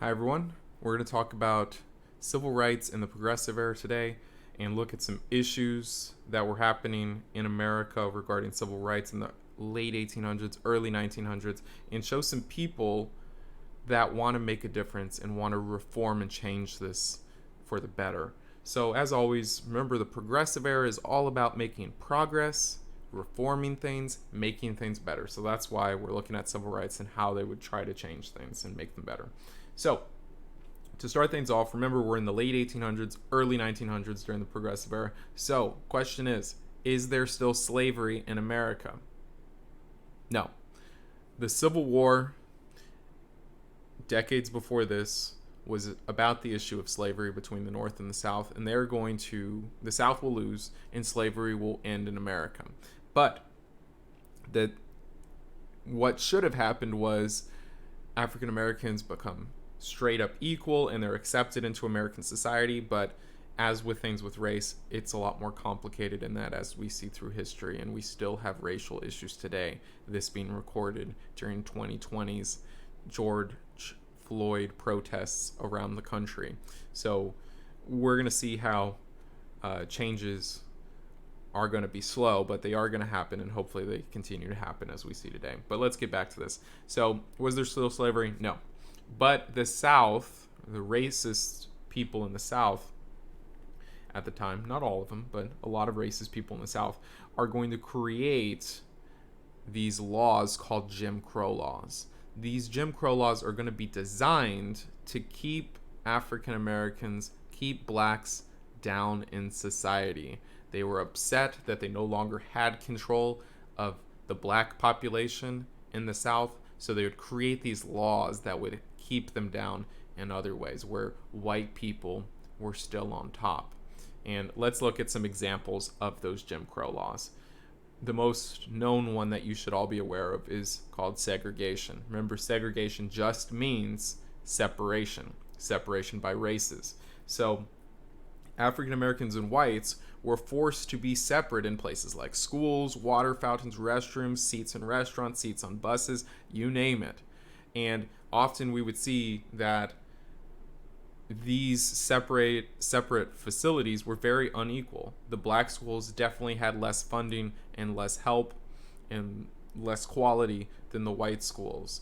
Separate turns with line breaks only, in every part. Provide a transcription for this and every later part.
Hi, everyone. We're going to talk about civil rights in the progressive era today and look at some issues that were happening in America regarding civil rights in the late 1800s, early 1900s, and show some people that want to make a difference and want to reform and change this for the better. So, as always, remember the progressive era is all about making progress, reforming things, making things better. So, that's why we're looking at civil rights and how they would try to change things and make them better. So, to start things off, remember we're in the late 1800s, early 1900s during the progressive era. So, question is there still slavery in America? No. The Civil War, decades before this, was about the issue of slavery between the North and the South, and the South will lose and slavery will end in America. But what should have happened was African Americans become straight up equal and they're accepted into American society. But as with things with race, it's a lot more complicated in that, as we see through history, and we still have racial issues today. This being recorded during 2020's George Floyd protests around the country. So we're going to see how changes are going to be slow, but they are going to happen, and hopefully they continue to happen as we see today. But let's get back to this. So was there still slavery? No. But the South, the racist people in the South at the time, not all of them, but a lot of racist people in the South, are going to create these laws called Jim Crow laws. These Jim Crow laws are going to be designed to keep African Americans, keep blacks down in society. They were upset that they no longer had control of the black population in the South, so they would create these laws that would keep them down in other ways, where white people were still on top. And let's look at some examples of those Jim Crow laws. The most known one that you should all be aware of is called segregation. Remember, segregation just means separation by races. So African Americans and whites were forced to be separate in places like schools, water fountains, restrooms, seats in restaurants, seats on buses, you name it. And often we would see that these separate facilities were very unequal. The black schools definitely had less funding and less help and less quality than the white schools.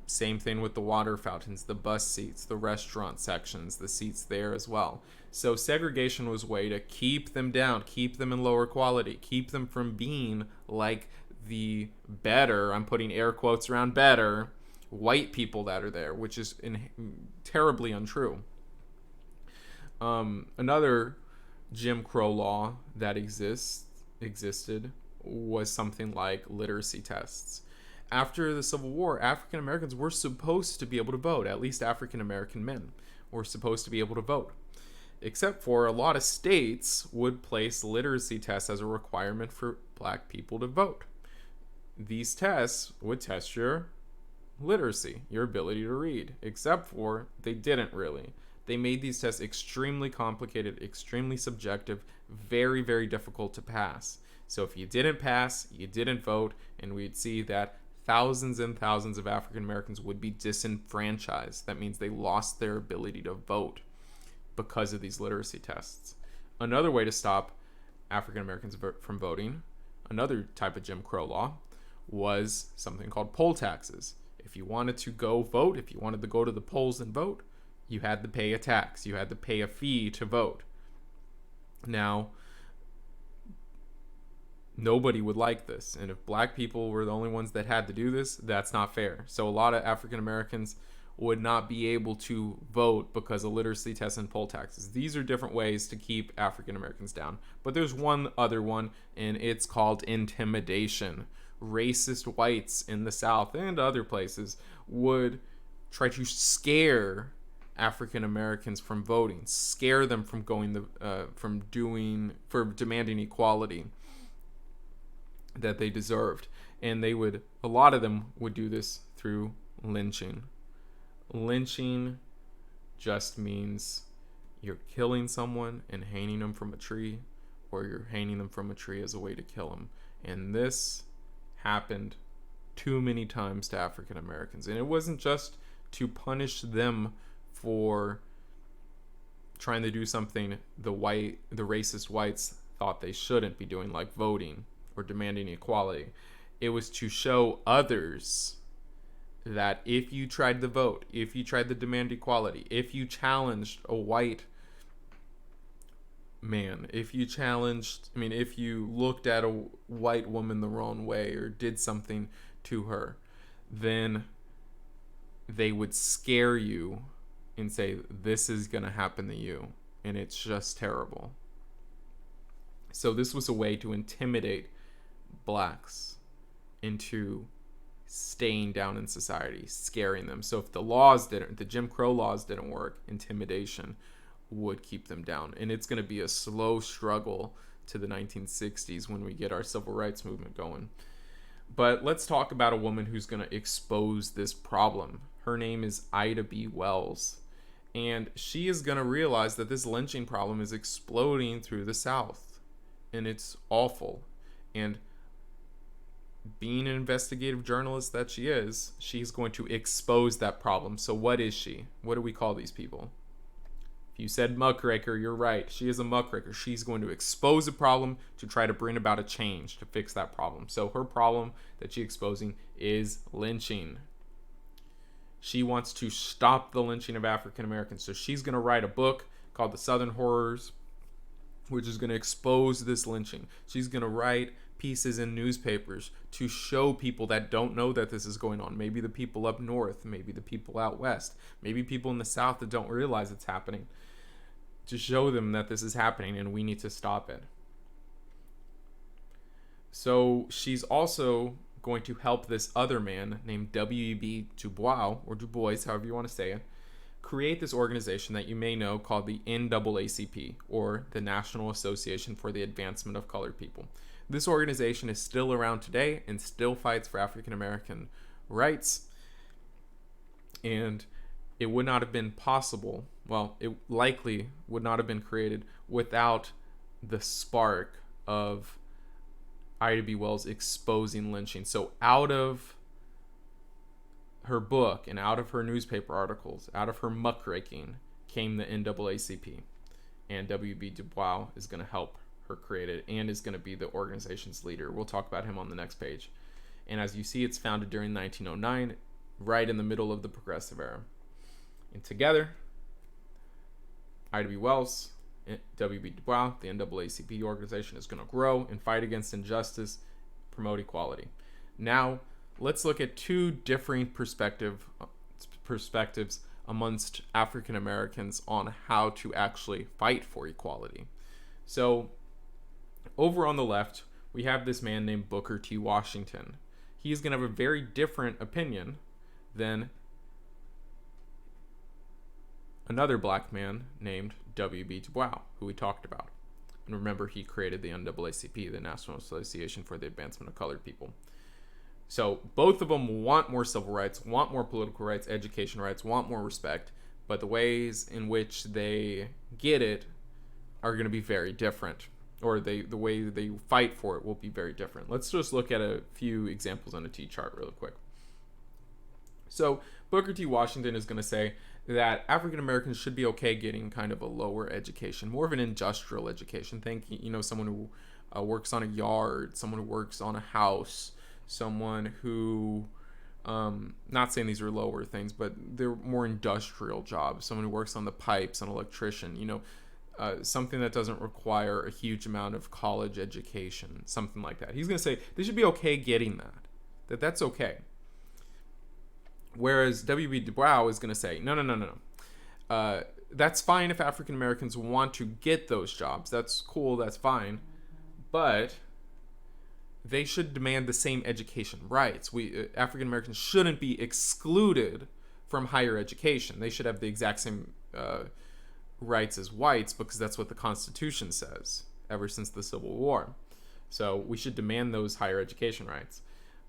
Same thing with the water fountains, the bus seats, the restaurant sections, the seats there as well. So segregation was a way to keep them down, keep them in lower quality, keep them from being like the better, I'm putting air quotes around better, white people that are there, which is terribly untrue. Another Jim Crow law that existed was something like literacy tests. After the Civil War, African Americans were supposed to be able to vote. At least African American men were supposed to be able to vote. Except for a lot of states would place literacy tests as a requirement for black people to vote. These tests would test your literacy, your ability to read, except for they didn't really. They made these tests extremely complicated, extremely subjective, very, very difficult to pass. So if you didn't pass, you didn't vote, and we'd see that thousands and thousands of African Americans would be disenfranchised. That means they lost their ability to vote because of these literacy tests. Another way to stop African Americans from voting, another type of Jim Crow law, was something called poll taxes. If you wanted to go vote, if you wanted to go to the polls and vote, you had to pay a tax. You had to pay a fee to vote. Now, nobody would like this. And if black people were the only ones that had to do this, that's not fair. So a lot of African Americans would not be able to vote because of literacy tests and poll taxes. These are different ways to keep African Americans down. But there's one other one, and it's called intimidation. Racist whites in the South and other places would try to scare African Americans from voting, scare them from demanding equality that they deserved. And a lot of them would do this through lynching. Lynching just means you're killing someone and hanging them from a tree, or you're hanging them from a tree as a way to kill them. And this happened too many times to African Americans. And it wasn't just to punish them for trying to do something the racist whites thought they shouldn't be doing, like voting or demanding equality. It was to show others that if you tried to vote, if you tried to demand equality, if you challenged a white man, if you looked at a white woman the wrong way or did something to her, then they would scare you and say, this is going to happen to you, and it's just terrible. So this was a way to intimidate blacks into staying down in society, scaring them. So if the Jim Crow laws didn't work, intimidation would keep them down. And it's going to be a slow struggle to the 1960s when we get our civil rights movement going. But let's talk about a woman who's going to expose this problem. Her name is Ida B. Wells. And she is going to realize that this lynching problem is exploding through the South. And it's awful. And being an investigative journalist that she is, she's going to expose that problem. So what is she? What do we call these people? If you said muckraker, you're right. She is a muckraker. She's going to expose a problem to try to bring about a change to fix that problem. So her problem that she's exposing is lynching. She wants to stop the lynching of African Americans. So she's going to write a book called The Southern Horrors, which is going to expose this lynching. She's going to write pieces in newspapers to show people that don't know that this is going on. Maybe the people up north, maybe the people out west, maybe people in the South that don't realize it's happening, to show them that this is happening and we need to stop it. So she's also going to help this other man named W.E.B. DuBois, or DuBois, however you want to say it, create this organization that you may know called the NAACP, or the National Association for the Advancement of Colored People. This organization is still around today and still fights for African American rights. And it would not have been possible, well, it likely would not have been created without the spark of Ida B. Wells exposing lynching. So out of her book and out of her newspaper articles, out of her muckraking, came the NAACP. And W.B. DuBois is going to help her create it and is going to be the organization's leader. We'll talk about him on the next page. And as you see, it's founded during 1909, right in the middle of the Progressive Era. And together, Ida B. Wells, W.B. DuBois, the NAACP organization, is going to grow and fight against injustice, promote equality. Now, let's look at two differing perspectives amongst African Americans on how to actually fight for equality. So, over on the left, we have this man named Booker T. Washington. He's going to have a very different opinion than another black man named W.B. DuBois, who we talked about. And remember, he created the NAACP, the National Association for the Advancement of Colored People. So both of them want more civil rights, want more political rights, education rights, want more respect, but the ways in which they get it are going to be very different, or the way they fight for it will be very different. Let's just look at a few examples on a T-chart really quick. So Booker T. Washington is going to say that African Americans should be okay getting kind of a lower education, more of an industrial education. Think, someone who works on a yard, someone who works on a house, someone who, not saying these are lower things, but they're more industrial jobs. Someone who works on the pipes, an electrician, something that doesn't require a huge amount of college education, something like that. He's going to say they should be okay getting that's okay. Whereas W.B. DuBois is going to say, no. That's fine if African Americans want to get those jobs. That's cool, that's fine. But they should demand the same education rights. African Americans shouldn't be excluded from higher education. They should have the exact same rights as whites, because that's what the Constitution says ever since the Civil War. So we should demand those higher education rights.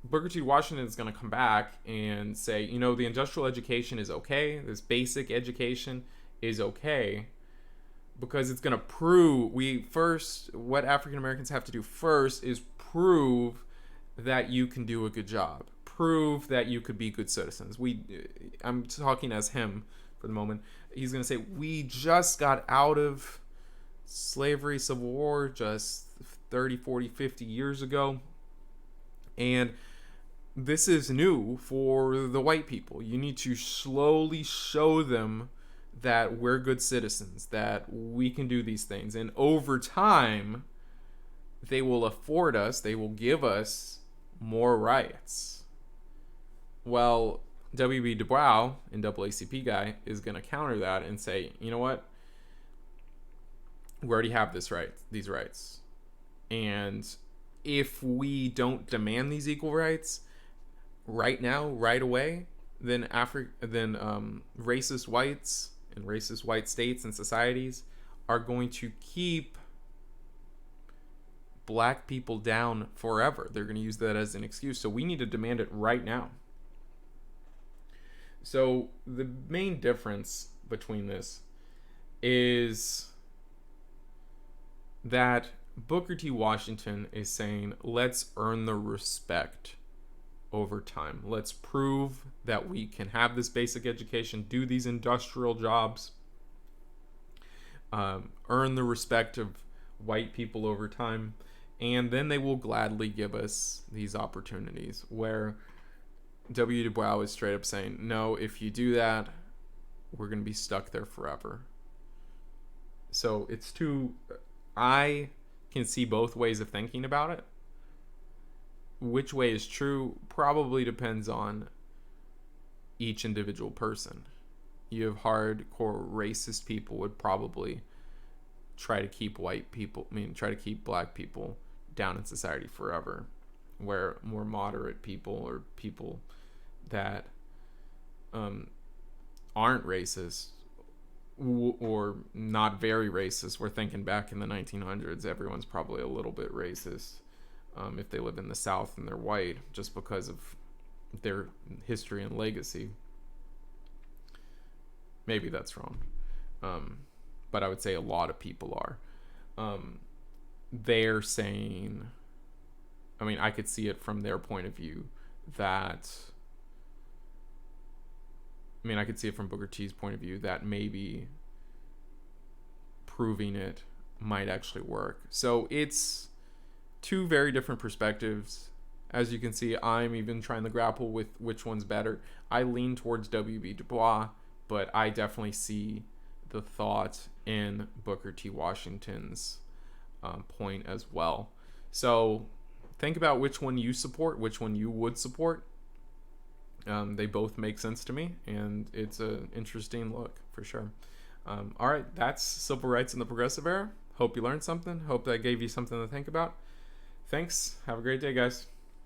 Booker T. Washington is going to come back and say, the industrial education is okay. This basic education is okay, because it's going to prove what African Americans have to do first is prove that you can do a good job. prove that you could be good citizens. I'm talking as him for the moment. He's going to say, we just got out of slavery, civil war, just 30, 40, 50 years ago. And this is new for the white people. You need to slowly show them that we're good citizens, that we can do these things. And over time, they will afford us, they will give us more rights. Well, W.E.B. DuBois, and NAACP guy, is going to counter that and say, you know what? We already have these rights. And if we don't demand these equal rights right now, right away, then racist whites and racist white states and societies are going to keep black people down forever. They're going to use that as an excuse. So we need to demand it right now. So the main difference between this is that Booker T. Washington is saying, let's earn the respect over time. Let's prove that we can have this basic education, do these industrial jobs, earn the respect of white people over time, and then they will gladly give us these opportunities. Where W. Du Bois is straight up saying, no, if you do that, we're going to be stuck there forever. So I can see both ways of thinking about it. Which way is true probably depends on each individual person. You have hardcore racist people would probably try to keep try to keep black people down in society forever, where more moderate people or people that aren't racist or not very racist, we're thinking back in the 1900s, everyone's probably a little bit racist if they live in the South and they're white, just because of their history and legacy. Maybe that's wrong, but I would say a lot of people are. They're saying, I could see it from their point of view that, I could see it from Booker T's point of view that maybe proving it might actually work. So it's two very different perspectives. As you can see, I'm even trying to grapple with which one's better. I lean towards W.E.B. Du Bois, but I definitely see the thought in Booker T. Washington's point as well. So think about which one you support, which one you would support. They both make sense to me, and it's an interesting look for sure. All right, that's civil rights in the progressive era. Hope you learned something. Hope that gave you something to think about. Thanks. Have a great day, guys.